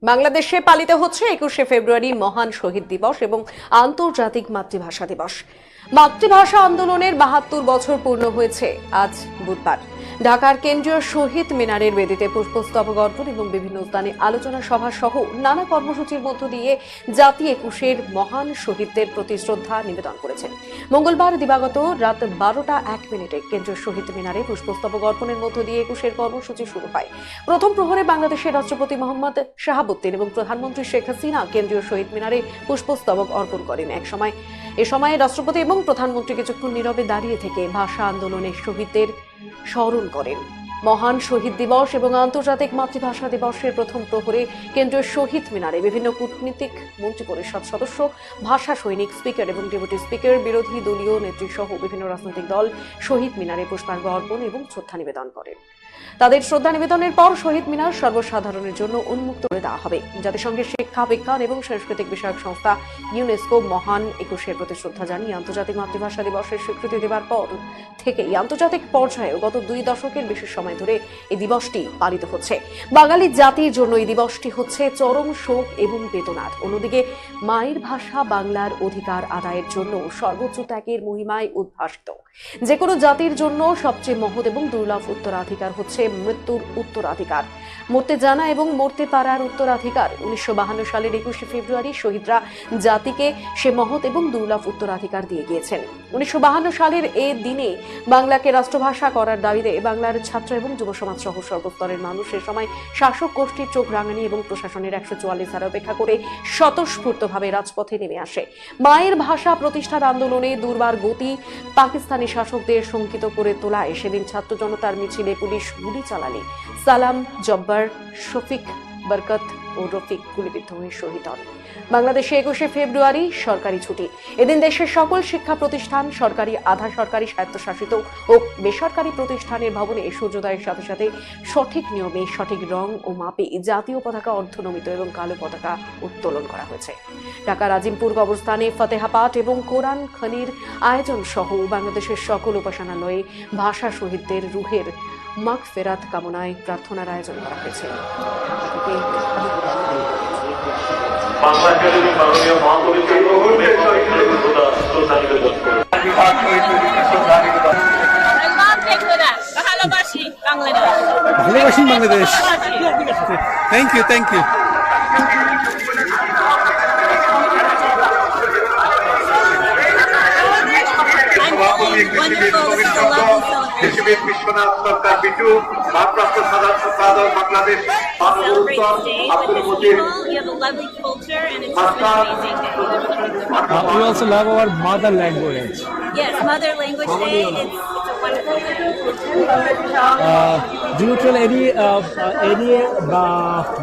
বাংলাদেশে পালিত হচ্ছে 21শে ফেব্রুয়ারি মহান শহীদ দিবস এবং আন্তর্জাতিক মাতৃভাষা দিবস। মাতৃভাষা আন্দোলনের 72 বছর পূর্ণ হয়েছে আজ বুধবার। ঢাকার কেন্দ্রীয় শহীদ মিনারের বেদিতে পুষ্পস্তবক অর্পণ এবং বিভিন্ন স্থানে আলোচনা সভা সহ নানা কর্মসূচির মধ্য দিয়ে জাতি 21-এর মহান শহীদদের প্রতি শ্রদ্ধা নিবেদন করেছেন। মঙ্গলবার দিবাগত রাত 12:01 কেন্দ্রীয় শহীদ মিনারে পুষ্পস্তবক অর্পণের মধ্য দিয়ে 21-এর কর্মসূচি শুরু হয়। প্রথম প্রহরে বাংলাদেশের রাষ্ট্রপতি মোহাম্মদ শাহাবুদ্দিন এবং প্রধানমন্ত্রী শেখ হাসিনা কেন্দ্রীয় শহীদ মিনারে পুষ্পস্তবক অর্পণ করেন। এ সময় রাষ্ট্রপতি এবং প্রধানমন্ত্রী কিছুক্ষণ নীরবে দাঁড়িয়ে থেকে ভাষা আন্দোলনের শহীদদের স্মরণ করেন। মহান শহীদ দিবস এবং আন্তর্জাতিক মাতৃভাষা দিবসের প্রথম প্রহরে কেন্দ্রীয় শহীদ মিনারে বিভিন্ন কূটনীতিক মন্ত্রিপরিষদ সদস্য, ভাষা সৈনিক, স্পিকার এবং ডেপুটি স্পিকার, বিরোধী দলীয় নেত্রী সহ বিভিন্ন রাজনৈতিক দল শহীদ মিনারে পুষ্পার্ঘ্য অর্পণ এবং শ্রদ্ধা নিবেদন করেন। তাদের শ্রদ্ধা নিবেদনের পর শহীদ মিনার সর্বসাধারণের জন্য উন্মুক্ত করে দেওয়া হবে। জাতিসংঘের শিক্ষা, বিজ্ঞান এবং সাংস্কৃতিক বিষয়ক সংস্থা ইউনেস্কো মহান 21-এর প্রতি শ্রদ্ধা জানিয়ে আন্তর্জাতিক মাতৃভাষা দিবসের স্বীকৃতি দেওয়ার পর থেকেই আন্তর্জাতিক পর্যায়ে গত 2 দশকের বেশি সময় ধরে এই দিবসটি পালিত হচ্ছে। বাঙালি জাতির জন্য এই দিবসটি হচ্ছে চরম শোক এবং বেদনার। অন্যদিকে মায়ের ভাষা বাংলার অধিকার আদায়ের জন্য সর্বোচ্চ ত্যাগের মহিমায় উদ্ভাসিত। যে কোনো জাতির জন্য সবচেয়ে মহৎ এবং দুর্লভ উত্তরাধিকার হচ্ছে মৃত্যুর উত্তরাধিকার, মরতে জানা এবং মরতে পারার উত্তরাধিকার। 1952 সালের 21শে ফেব্রুয়ারি শহীদরা জাতিকে সে মহৎ এবং দুর্লভ উত্তরাধিকার দিয়ে গিয়েছেন। 1952 সালের এ দিনে বাংলাকে রাষ্ট্রভাষা করার দাবিতে বাংলার ছাত্র এবং যুব সমাজ সহ সর্বস্তরের মানুষ সে সময় শাসক গোষ্ঠীর চোখ রাঙানি এবং প্রশাসনের 144 ধারা উপেক্ষা করে স্বতঃস্ফূর্তভাবে রাজপথে নেমে আসে। মায়ের ভাষা প্রতিষ্ঠার আন্দোলনে দুর্বার গতি পাকিস্তানি শাসকদের শঙ্কিত করে তোলায় সেদিন ছাত্র জনতার মিছিলে পুলিশ গুলি চালালে সালাম, জব্বার, শফিক, বরকত ও রফিক গুলিবিদ্ধ হয়ে শহীদ হন। বাংলাদেশে 21শে ফেব্রুয়ারি সরকারি ছুটি। এদিন দেশের সকল শিক্ষা প্রতিষ্ঠান, সরকারি, আধা সরকারি, স্বায়ত্তশাসিত ও বেসরকারি প্রতিষ্ঠানের ভবনে সূর্যোদয়ের সাথে সাথে সঠিক নিয়মে, সঠিক রং ও মাপে জাতীয় পতাকা অর্ধনমিত এবং কালো পতাকা উত্তোলন করা হয়েছে। ঢাকার আজিমপুর কবরস্থানে ফতেহা পাঠ এবং কোরআন খনির আয়োজন সহ বাংলাদেশের সকল উপাসনালয়ে ভাষা শহীদদের রুহের মাগফিরাত কামনায় প্রার্থনার আয়োজন করা হয়েছে। ভালোবাসি বাংলাদেশ। Thank you. বিশ্বনাথ সরকার বিটু ভারপ্রাপ্ত সাধারণ সম্পাদক Bangladesh We also love our mother language. Yes, mother language day. It's a wonderful day. Do you tell any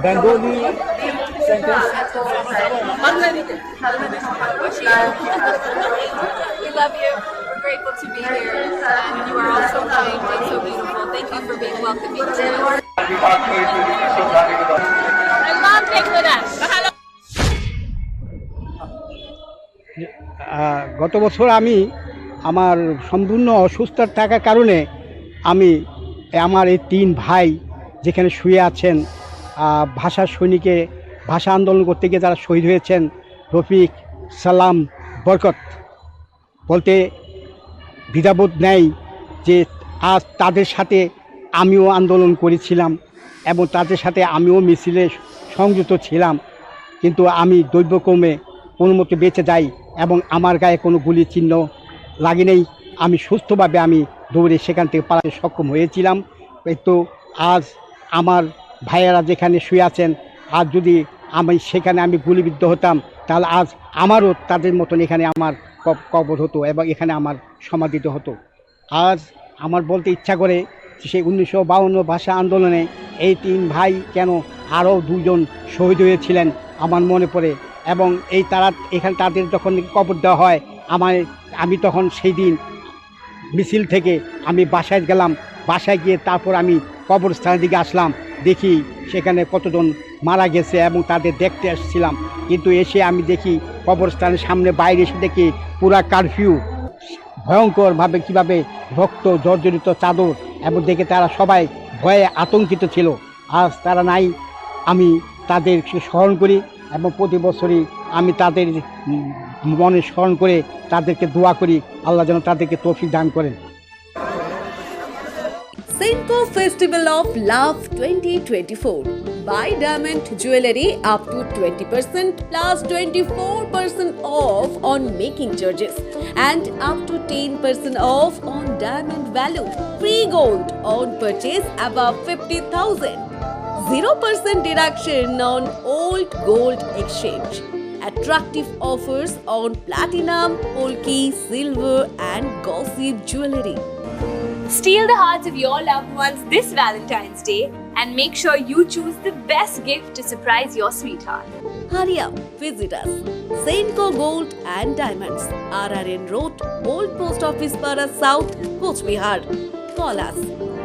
Bengali sentence? We love you. We're grateful to be here, and you are all so kind and so beautiful. Thank you for being welcoming today. I love Bangladesh. গত বছর আমি আমার সম্পূর্ণ অসুস্থ থাকার কারণে আমি আমার এই 3 ভাই যেখানে শুয়ে আছেন, ভাষা সৈনিকে ভাষা আন্দোলন করতে গিয়ে যারা শহীদ হয়েছেন, রফিক, সালাম, বরকত, বলতে দ্বিধাবোধ নেই যে আজ তাদের সাথে আমিও আন্দোলন করেছিলাম এবং তাদের সাথে আমিও মিছিলে সংযুক্ত ছিলাম, কিন্তু আমি দৈবক্রমে কোনো মতে বেঁচে যাই এবং আমার গায়ে কোনো গুলি চিহ্ন লাগে নেই। আমি সুস্থভাবে আমি দৌড়ে সেখান থেকে পালাতে সক্ষম হয়েছিলাম। তো আজ আমার ভাইয়েরা যেখানে শুয়ে আছেন, আজ যদি সেখানে আমি গুলিবিদ্ধ হতাম তাহলে আজ আমারও তাদের মতন এখানে আমার কবর হতো এবং এখানে আমার সমাধিত হতো। আজ আমার বলতে ইচ্ছা করে সেই 1952 ভাষা আন্দোলনে এই 3 ভাই কেন আরও 2 জন শহীদ হয়েছিলেন আমার মনে পড়ে, এবং এখানে তাদের যখন কবর দেওয়া হয় আমি তখন সেই দিন মিছিল থেকে আমি বাসায় গেলাম। বাসায় গিয়ে তারপর আমি কবরস্থানের দিকে আসলাম, দেখি সেখানে কতজন মারা গেছে এবং তাদের দেখতে আসছিলাম। কিন্তু এসে আমি দেখি কবরস্থানের সামনে বাইরে এসে দেখি পুরা কারফিউ, ভয়ঙ্করভাবে কীভাবে রক্ত জর্জরিত চাদর, এবং দেখে তারা সবাই ভয়ে আতঙ্কিত ছিল। আজ তারা নাই। আমি তাদেরকে স্মরণ করি এবং প্রতি বছরই আমি তাদের মনে স্মরণ করে তাদেরকে দোয়া করি আল্লাহ যেন তাদেরকে তৌফিক দান করেন। Senco Festival of Love 2024. Buy diamond jewelry up to 20% plus 24% off on making charges and up to 10% off on diamond value. Free gold on purchase above 50,000. 0% deduction on old gold exchange. Attractive offers on platinum, polki, silver and gossip jewelry. Steal the hearts of your loved ones this Valentine's Day and make sure you choose the best gift to surprise your sweetheart. Hurry up, visit us. Senco Gold and Diamonds, RRN Road, Old Post Office Para South, Coach Bihar. Call us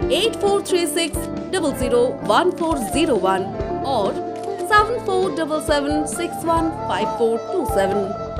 8436 001401 or 7477 615427.